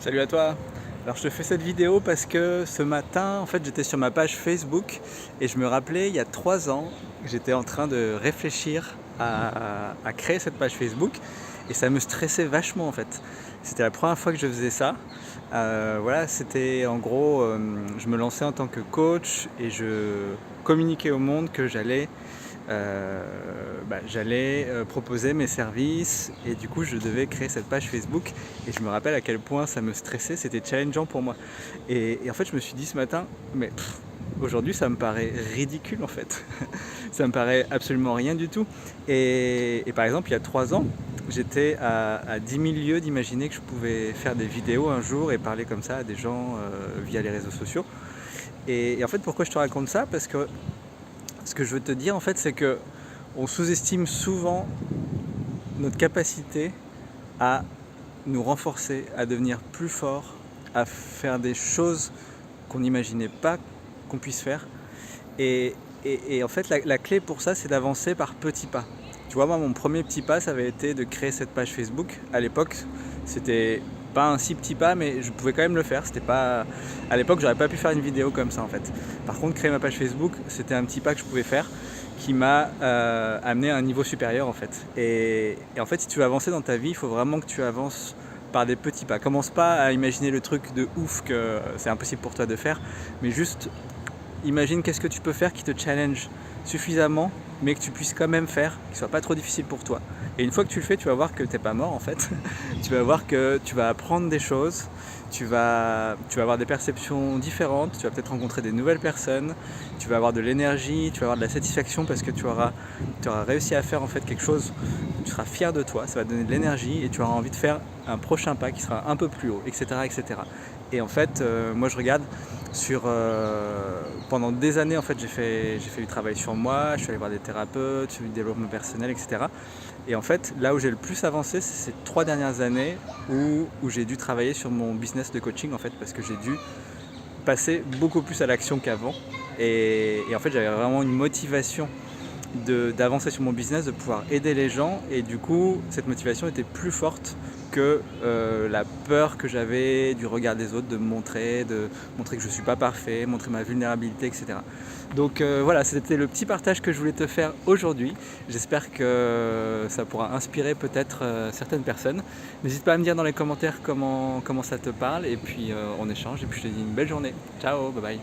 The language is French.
Salut à toi. Alors je te fais cette vidéo parce que ce matin, en fait, j'étais sur ma page Facebook et je me rappelais il y a 3 ans que j'étais en train de réfléchir à créer cette page Facebook et ça me stressait vachement en fait. C'était la première fois que je faisais ça. Voilà, c'était en gros, je me lançais en tant que coach et je communiquais au monde que j'allais proposer mes services et du coup je devais créer cette page Facebook et je me rappelle à quel point ça me stressait, c'était challengeant pour moi. Et en fait je me suis dit ce matin, mais aujourd'hui ça me paraît ridicule en fait. Ça me paraît absolument rien du tout. Et par exemple il y a 3 ans, j'étais à 10 000 lieues d'imaginer que je pouvais faire des vidéos un jour et parler comme ça à des gens via les réseaux sociaux. Et en fait pourquoi je te raconte ça? Parce que ce que je veux te dire en fait c'est que on sous-estime souvent notre capacité à nous renforcer, à devenir plus fort, à faire des choses qu'on n'imaginait pas qu'on puisse faire. Et en fait, la clé pour ça, c'est d'avancer par petits pas. Tu vois, moi, mon premier petit pas, ça avait été de créer cette page Facebook. À l'époque, c'était pas un si petit pas, mais je pouvais quand même le faire. C'était pas... À l'époque, j'aurais pas pu faire une vidéo comme ça, en fait. Par contre, créer ma page Facebook, c'était un petit pas que je pouvais faire qui m'a amené à un niveau supérieur, en fait. Et en fait, si tu veux avancer dans ta vie, il faut vraiment que tu avances par des petits pas. Commence pas à imaginer le truc de ouf que c'est impossible pour toi de faire, mais juste imagine qu'est-ce que tu peux faire qui te challenge suffisamment, mais que tu puisses quand même faire, qui ne soit pas trop difficile pour toi. Et une fois que tu le fais, tu vas voir que tu n'es pas mort en fait. Tu vas voir que tu vas apprendre des choses, tu vas avoir des perceptions différentes, tu vas peut-être rencontrer des nouvelles personnes, tu vas avoir de l'énergie, tu vas avoir de la satisfaction parce que tu auras réussi à faire en fait quelque chose, tu seras fier de toi, ça va te donner de l'énergie et tu auras envie de faire un prochain pas qui sera un peu plus haut, etc. etc. Et en fait, moi je regarde pendant des années en fait j'ai fait du travail sur moi, je suis allé voir des thérapeutes, sur du développement personnel, etc. Et en fait là où j'ai le plus avancé c'est ces 3 dernières années où j'ai dû travailler sur mon business de coaching en fait parce que j'ai dû passer beaucoup plus à l'action qu'avant et en fait j'avais vraiment une motivation d'avancer sur mon business, de pouvoir aider les gens et du coup cette motivation était plus forte que la peur que j'avais du regard des autres, de montrer que je ne suis pas parfait, montrer ma vulnérabilité, etc. Donc voilà, c'était le petit partage que je voulais te faire aujourd'hui. J'espère que ça pourra inspirer peut-être certaines personnes. N'hésite pas à me dire dans les commentaires comment ça te parle et puis on échange et puis je te dis une belle journée. Ciao, bye bye.